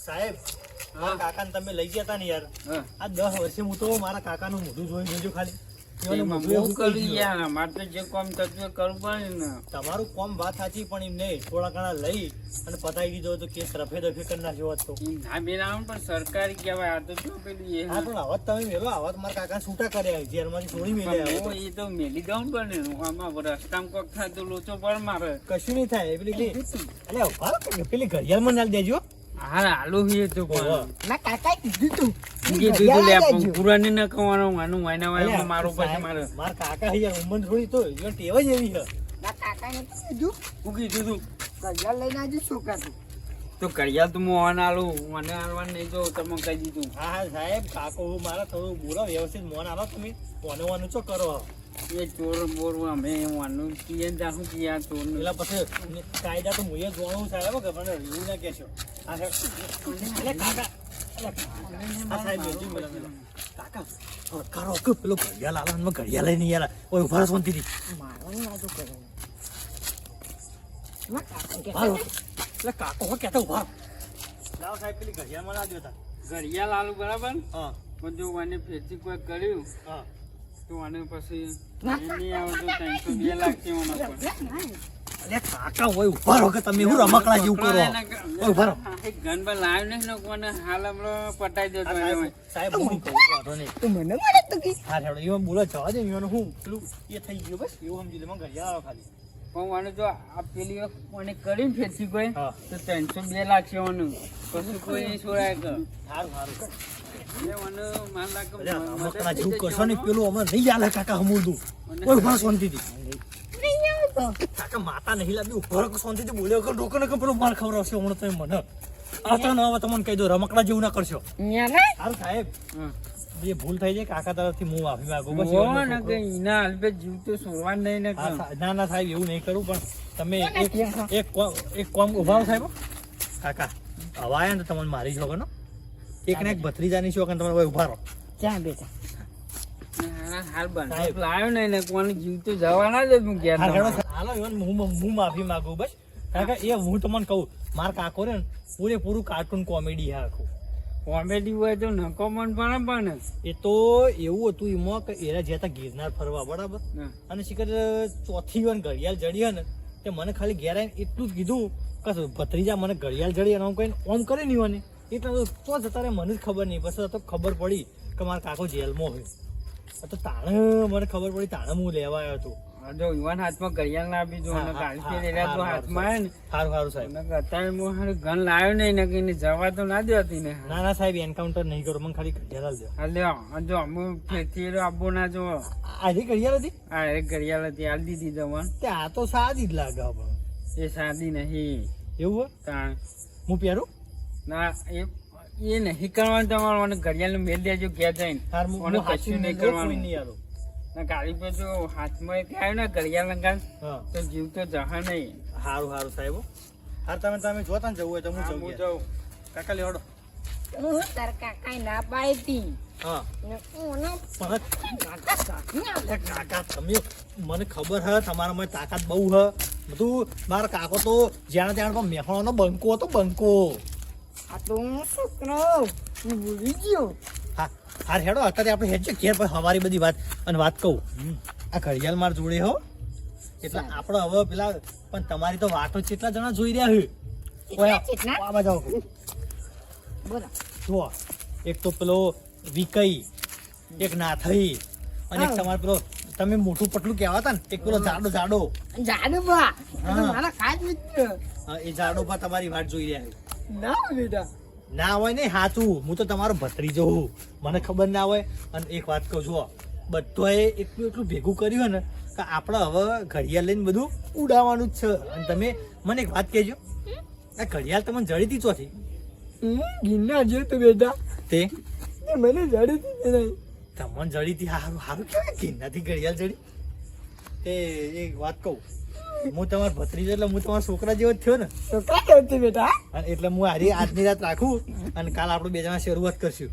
સાહેબ મારા કાકાને તમે લઈ ગયા તા ને યાર આ 10 વર્ષે હું તો મારા કાકાનું મોઢું જોઈ જોજો ખાલી તમારું કોમ વાત સાચી પણ એમ નહીં થોડા ઘણા લઈ અને પતાવી દીધો તો કેસ રફે દફે કરી નાખ્યો હતો પણ સરકારી કહેવાય આ તો શું પેલું હા પણ આવત તમે મેલો આવત મારા કાકા છૂટા કર્યા જેલમાંથી છોડી મેલ્યા એ તો મેલી દઉં પણ આમાં રસ્તામાં કોક થાય તો લોચો પણ મારે કશું નહીં થાય પેલી પેલી ઘડિયાળમાં નાલ દેજો હા આલુ હી તો ના કાકા કીધું તું કીધું લે પુરાને ન કહેવાનું આનું વાયના વાયમાં મારો પછી મારે મારા કાકા યાર ઉંમર થોડી તો એ ટેવ જ એવી છે ના કાકાને કીધું હું કીધું તું ઘડિયાળ લઈને આવજો છોકરા તું તો ઘડિયાળ તો મોહન આલું મને આલવાનું નહીં તો તમે કહી દીધું હા હા સાહેબ કાકો મારા થોડું બોલો વ્યવસ્થિત મોન આલો તમે મોને વાનું શું કરો એ ચોર બોર અમે વાનું કીએ જાહું કિયા ચોર પેલા પછી કાયદા તો મુએ જોવાનું સાહેબ કે પણ એવું ના કહેશો હા સાહેબ કાકા સાહેબ કાકા કરો કે પેલો ઘડિયાળ આલવાનું ઘડિયાળ લઈને યાર ઓય ઉભા શાંતિથી મારવાની વાતો કરે ના કાકા કે એટલે કાકો હો કેતા ઉભા લાવ સાહેબ પેલી ઘડિયાળમાં ના દેતા ઘડિયાળ આલુ બરાબર હા પણ જો મને ફેરથી કોઈ કર્યું હા તો આને પછી નહીં આવે તો 302 લાખ જેવાનો પણ અરે કાકા હોય ઉભા રહો કે તમે હું રમકડા જેવું કરો ઓય ઉભા રહો ગનબા લાવ ને કોને હાલ હમણો પટાઈ દેતો સાહેબ હું કહું વાંધો નહીં તું મને મળે તો કે હા હેડો એમાં બોલો જવા દે એમાં હું પેલું એ થઈ ગયું બસ એવું સમજી લે મને ઘડિયાળ આવો ખાલી પણ મને જો આ પેલી મને કરીને ફેરથી કોઈ હા તો 302 લાખ જેવાનું પછી કોઈ નહીં છોડાય કે સારું સારું મને માન લાગે રમકડા જેવું કરશો ને પેલું અમે નહીં આલે કાકા હમુરદું ઓય ઉભા શાંતિથી નહીં આવતો કાકા માતા નહીં લાગી ઉભા રહો શાંતિથી બોલ્યો કે ડોકો ને પેલું માર ખવડાવશે હમણાં તમે મને આ તો ના તમને કહી દો રમકડા જેવું ના કરશો સારું સાહેબ એ ભૂલ થઈ જાય કાકા તરફથી હું માફી માંગુ બસ ના હાલપે જીવ તો છોડવા નહીં ને ના ના સાહેબ એવું નહીં કરું પણ તમે એક કોમ ઉભા રહો સાહેબ કાકા હવા આવ્યા ને તમને મારી છો ને એક ને એક ભત્રીજાની છો કે તમે ઉભા રહો ક્યાં બેટા હાલ બન લાવ્યો નહીં ને કોને જીવ તો જવાના જ હું ઘેર હાલો હું માફી માંગુ બસ કાકા એ હું તમને કહું મારા કાકો રે ને પૂરેપૂરું કાર્ટૂન કોમેડી હે આખું કોમેડી હોય તો નકો મન પણ એ તો એવું હતું એમાં કે એરા જતા ગિરનાર ફરવા બરાબર અને શિખર ચોથી વાર ઘડિયાળ જડી ને તે મને ખાલી ઘેર આવીને એટલું જ કીધું કે ભત્રીજા મને ઘડિયાળ જડી અને કઈ ઓમ કરે નહીં મને એટલે તો જતા મને જ ખબર નહીં બસ તો ખબર પડી કે મારા કાકો જેલમાં હોય તો તાણે મને ખબર પડી તાણે હું લેવા આવ્યો હતો જો યુવાન હાથમાં ઘડિયાળ ના આપી દો અને ગાડી ફેરેલા તો હાથમાં સારું સારું સાહેબ અત્યારે હું ગન લાવ્યો નહીં ને કઈ જવા તો ના દેતી ને ના ના સાહેબ એન્કાઉન્ટર નહીં કરો મને ખાલી ઘડિયાળ દો લ્યો જો હું ફેરથી આપવો ના જો આજે ઘડિયાળ હતી હા એક ઘડિયાળ હતી હાલ દીધી જવાન તે આ તો સાદી જ લાગે એ સાદી નહીં એવું હોય હું પહેરું ના એ નહીં કરવાનું તમારું મને ઘડિયાળ મેલ દેજો ઘેર જઈને કશું નહીં કરવાનું ના ગાડી પર જો હાથમાં એક આવ્યો ને ઘડિયાળ લગાડ તો જીવ તો જહા નહીં સારું સારું સાહેબ હા તમે જોતા ને જવું હોય તો હું જાઉં કાકા લેવડો હું તાર કાકા ના પાડતી હા કાકા તમે મને ખબર હે તમારામાં તાકાત બહુ હે બધું મારા કાકો તો જ્યાં ત્યાં મેહોણાનો બંકો હતો બંકો આ તો હું છોકરો હું ભૂલી ગયો હા હેડો અત્યારે આપણે હેડ છે ઘેર પછી હવારી બધી વાત અને વાત કહું આ ઘડિયાળ માર જોડે હો એટલે આપણે હવે પેલા પણ તમારી તો વાતો કેટલા જણા જોઈ રહ્યા છે જો એક તો પેલો વિકઈ એક નાથઈ અને એક તમારે પેલો તમે મોટું પટલું કહેવાતા ને એક પેલો જાડો બા મારા ખાસ મિત્ર એ જાડો બા તમારી વાત જોઈ રહ્યા છે ના બેટા ના હોય ને હાચું હું તો તમારો ભત્રીજો હું મને ખબર ના હોય અને એક વાત કહું છું બધાએ એટલું ભેગું કર્યું ને કે આપણે હવે ઘડિયાળ લઈને બધું ઉડાવવાનું જ છે અને તમે મને એક વાત કહેજો આ ઘડિયાળ તમને જડી હતી ચોથી ગિરનાર જો તો બેટા તે મને જડી હતી તમને જડી હતી સારું સારું કેવાય ગિરનારથી ઘડિયાળ જડી તે એક વાત કહું હું તમારો ભત્રીજો એટલે હું તમારા છોકરા જેવો જ થયો ને બેટા એટલે હું આજની રાત રાખું અને કાલ આપણે બે જણા શરૂઆત કરશું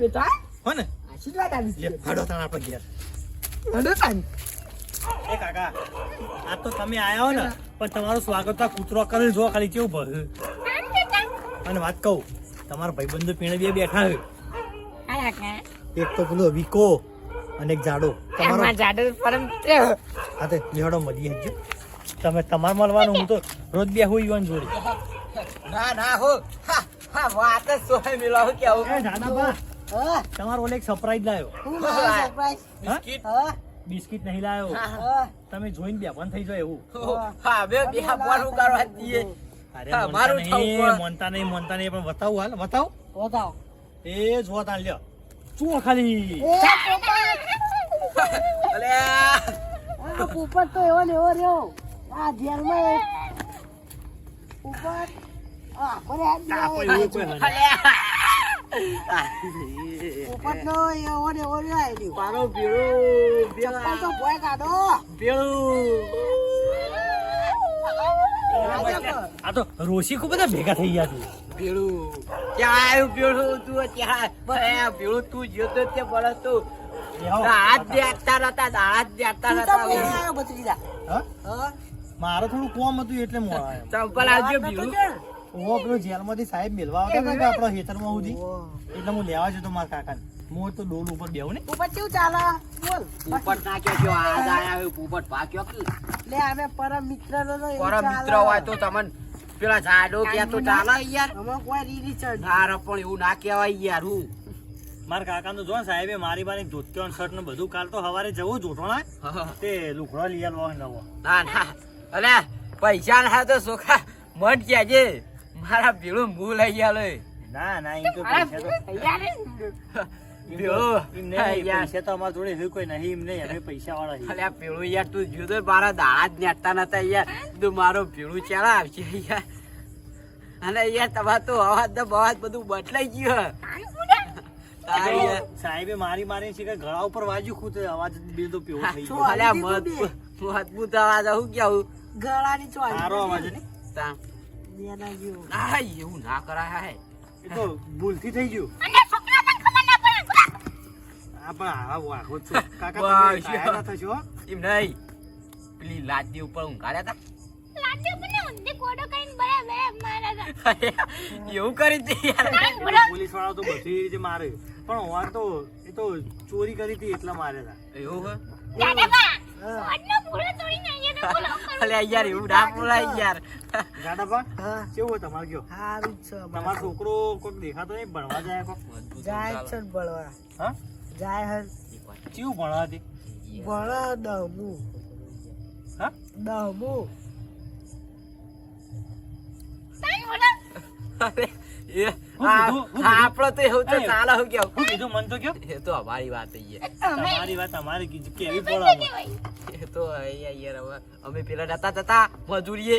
બેટા હો ને આશીર્વાદ આવી ફાડો તાણ આપણે ઘેર એ કાકા આ તો તમે આયા હો ને પણ તમારું સ્વાગત કૂતરો કરે જો ખાલી કેવું ભર અને વાત કહું, તમારા ભાઈબંધો પીણે બે બેઠા છે. આયા કા એક તો પેલો વિકો અને એક જાડો. તમારો એમાં જાડો પરમ હા તે લેવડો મળી હજો. તમે તમારે મળવાનું, હું તો રોજ બે હું ઈવન જોડે. ના હો હા વાત જ સોય મિલાવ કે આવું એ જાડાબા, હા તમારો ઓલે એક સરપ્રાઈઝ લાવ્યો. હું મારો સરપ્રાઈઝ બિસ્કિટ હા બિસ્કિટ નહીં લાવ્યો. હા તમે જોઈને બે પણ થઈ જાય એવું. હા બે બે બોલું કરવા દઈએ અરે હા, મોનતા મારું નહીં, ઠાઉં મોનતા નહીં પણ બતાવું હાલ બતાવો. બતાવો એ જો તાણ લ્યો. ચૂઓ ખાલી. એ અલે આ પોપટ તો એવો ને એવો રહ્યો આ જેલમાં ઉપર આ કોને હાથ તાપો દીધો એવું કોઈ હને. પોપટ નો એવો ને એવો રહ્યો આ રહ્યો. પારો પીળું ચપ્પલ તો ભોય કાઢો આ તો રોશી ખૂબ બધા ભેગા થઈ ગયા છે. પીળું ક્યાં આવ્યું પીળું તું ત્યાં પીળું તું જોતો તે બળદ તું હાથ દેતા નતા હાથ દેતા તું તો નતા ભેગા આવ્યો ભત્રીજા હા? હા મારે થોડું કોમ હતું એટલે મોડા આવ્યો. ચંપલ આવજો પીળું ઓહો, પેલો જેલમાંથી સાહેબ મેલવા આવતા હતા કે આપણા ખેતરમાં સુધી, એટલે હું લેવા જતો મારા કાકાને. હું તો ડોલ ઉપર બેહું ને. પોપટ કેવું ચાલે બોલ પોપટ નાખ્યો જો આજ આયા પોપટ ભાગ્યો કે લે અમે પરમ મિત્ર નો તો એવું પરમ ચાલે. મિત્ર હોય તો તમને પેલા જાડો કે તો ચાલે યાર અમે કોઈ રીરી ચડ તારે પણ એવું ના કહેવાય યાર હું મારા કાકા તો જો ને સાહેબે મારી બારી ધોતિયો ને શર્ટ ને બધું કાલ તો સવારે જવું જોઠોણા તે લુખડો લઈ આવવા નવો. ના ના અલે પૈસા ના તો સોખા મન કહેજે મારા ભીડું મું લઈ આલે ના ના એમ તો પૈસા તો ભીડું એમ નહીં, પૈસા તો અમારા જોડે એવું કોઈ નહીં. એમ નહીં, અમે પૈસા વાળા છીએ. અલ્યા ભીડું યાર તું જોતો મારા દાડા જ નેતા નતા યાર તું મારો ભીડું ચાલા આવશે યાર અને યાર તમારે તો અવાજ ને બવાજ બધું બદલાઈ ગયું તારે યાર સાહેબે મારી મારી છે કે ગળા ઉપર વાજ્યું ખુદ અવાજ બિલ તો પીવો થઈ ગયો. અલ્યા મજબૂત અવાજ હું કેવું ગળાની ચોરી સારો અવાજ ને. તા દેના જેવો આ એવું ના કરાય હે એ તો ભૂલથી થઈ ગયું. આ પણ આવા વાઘો છો કાકા, તમે બસ. કાયા ના થશો હો. એમ નહીં પેલી લાદી ઉપર ઊંઘાડ્યા હતા એવું કરી હતી યાર પોલીસ વાળા તો બધી રીતે મારે, પણ હોવા તો એ તો ચોરી કરી હતી એટલા માર્યા એવું હે હા અલ્યા યાર એવું ના બોલાય યાર હતા. ગાડાબા હા કેવું હોય તમારે કયો? સારું જ છે તમારો છોકરો કોઈક દેખાતો નહીં, ભણવા જાય કોક? જાય છે ને ભણવા હા, જાય હે કેવું ભણવા હતી? ભણે દહમું હા, દહમું આપડે તો એવું તો ચાલે હું કેવું શું કીધું મન તો કયો? એ તો અમારી વાત છે તમારી વાત અમારી કીધી કેવી પડે. એ તો યાર હવે અમે પેલા જતા જતા મજૂરીએ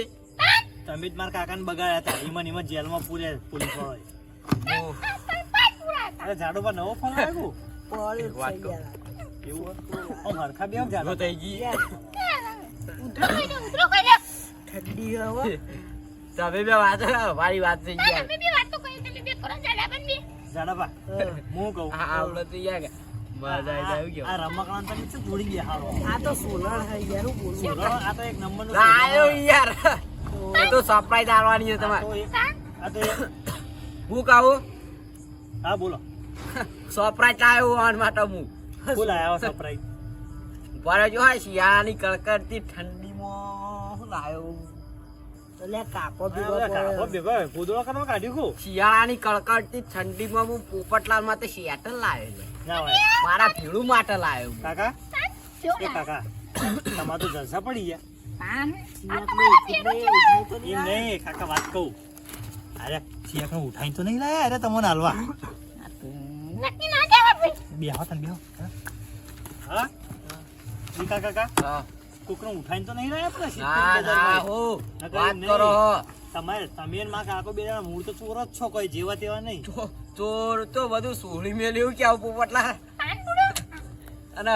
તમે જ મારા કાકાને બગાડ્યા હતા. એમાં જેલમાં પૂર્યા પોલીસ વાળાએ. અરે જાડો પર નવો ફોન આવ્યો. પડ્યું વાત છે કહું. યાર. એવું આમ હરખા બે આમ જાડો જો થઈ ગઈ ઠંડી હવા તમે બે વાત મારી વાત થઈ યાર જાડાબા હું કહું હા આવડે તો યાર મજા આવી જાય કેવું આ રમકડાં તમે શું જોડી બેહાડો? આ તો સોલણ હે યાર હું બોલું સોલર, આ તો એક નંબરનું આયો સોલર. યાર એ તો સરપ્રાઈઝ આલવાની છે આ તમારે તો આ તો હું કહું હા બોલો. સરપ્રાઈઝ આવ્યો આન માટે હું બોલ આવ્યો સરપ્રાઈઝ. પર જો હા શિયાળાની કડકડતી ઠંડીમાં હું લાયો એટલે કાકો કાકો ભેગો ગોદડો કરવા કાઢ્યું કુ? શિયાળાની કડકડતી ઠંડીમાં હું પોપટલાલ માટે શેટર લાવ્યો ના હોય મારા ભીડું માટે લાવ્યો હું. કાકા, એ કાકા તમારે તો જલસા પડી ગયા. એમ નહીં કાકા, વાત કહું. અરે સિયાકને ઉઠાઈને તો નહીં લાયા? અરે તમને હાલવા બેહો તને બેહો. હા ઈ કાકા હા. કોકને ઉઠાઈને તો નહીં લાયા આપણે? ના ના હો નકર વાત એમ નહીં. કરો હો. તમે ને માં કાકો બે જણા મૂળ તો ચોર જ છો, કોઈ જેવા તેવા નહીં. ચોર તો બધું સોળી મેલ્યું કે આવું પોપટલાલ અને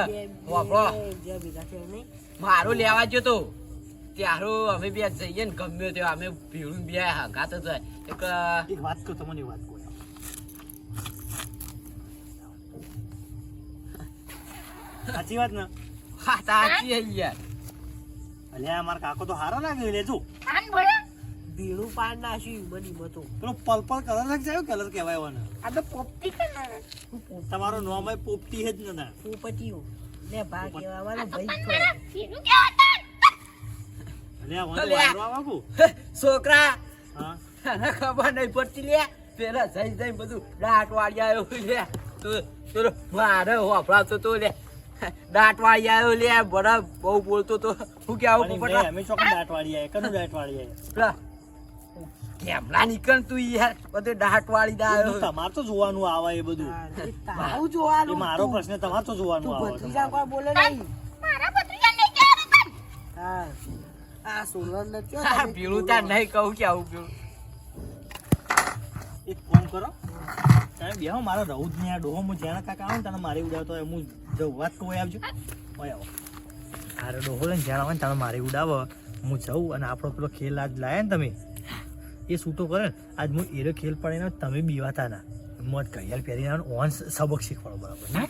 વાપરો મારું લેવા ગયો તો ત્યારું અમે બે જઈએ ને ગમ્યો તે અમે ભીડું બે હગાત જ હોય. એક વાત કહું તમને, એક વાત કહું. સાચી વાત ને? સાચી હે યાર અલ્યા મારા કાકો તો હારો લાગે લેજો. ભીડું પાડ નાખ્યું બની મતો પેલો પર્પલ કલર કયો કલર કહેવાય ઓને? આ તો પોપટી કે ના તમારો નામ હોય પોપટી જ ને ના? પોપટીઓ લે ભાગ કહેવાનો ભાઈ છો અલે આ વાંધો વાયરો આ બાપુ. છોકરા હા તને ખબર નહીં પડતી લે પેલા જઈ બધું દાંત વાળી આવ્યો લે તું મારે વાપરાતો તો લે દાંત વાળી આવ્યો લે બરા બહુ બોલતો તો હું કે આવું અને પોપટલા મેં અમે ચોકન દાંત વાળી આયા કનું દાંત વાળી આયા પેલા કેમલા નીકળ તું યાર બધું દાંત વાળી દા આવ્યો તમારે તો જોવાનું આવે એ બધું. તારું એ જોવાનું મારો પ્રશ્ન તમારે તો જોવાનું તું આવે. ભત્રીજા કોઈ બોલે નહીં હા આ સોલન ને કયો આ પીળું તાર નહીં કહું કે આવું પીળું એક કામ કરો તમે બેહો મારો રહું જ નહીં આ ડોહો હું જ્યાં કાકા આવે ને તને મારી ઉડાવતો હોય હું જઉં વાત કહું આવજો ઓય આવો આરો ડોહો લઈને જ્યાં આવે ને તને મારી ઉડાવો હું જઉં અને આપણો પેલો ખેલ આજ લાયા ને તમે એ છૂટો કરે ને આજ હું એરો ખેલ પાડીને તમે બીવાતા ના મોત ઘડિયાળ પહેરીને ઓન સબક શીખવાડો બરાબર ને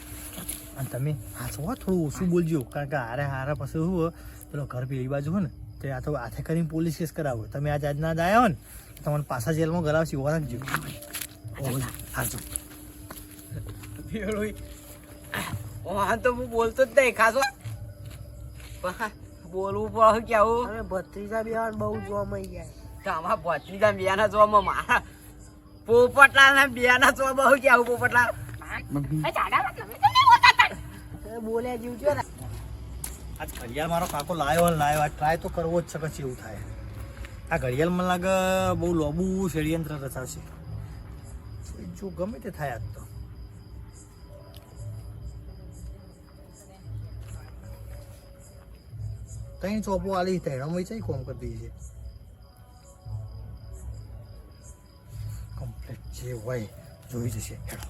અને તમે હાચો થોડું ઓછું બોલજો કારણ કે હારે પછી શું હોય, પેલો ઘર પેલી બાજુ હોય ને તે આ તો હાથે કરીને પોલીસ કેસ કરાવો તમે આજ ના જ આવ્યા હો ને તમને પાછા જેલમાં કરાવશે એવો રાખજો. હાચું પીળું હા તો હું બોલતો જ નહીં ખાસો પણ બોલવું પડે કે આવું હવે ભત્રીજા બેવાન બહુ જોવા મળી જાય તમારા ભત્રીજા બેના જોવામાં મારા પોપટલાલના બેના જોવામાં હું કે આવું પોપટલાલ એ બોલ્યા જેવું છે ને આજ ઘડિયાળ મારો કાકો લાવ્યો ને લાવ્યો આ ટ્રાય તો કરવો જ છે પછી એવું થાય. આ ઘડિયાળ મને લાગે બહુ લોબુ ષડયંત્ર રચાશે જો ગમે તે થાય આજ તો. ત્રણ ચોપો આલી ત્રણમાં છે કોમ કરી દઈએ છે કમ્પ્લીટ જે હોય જોઈ જશે. હેડો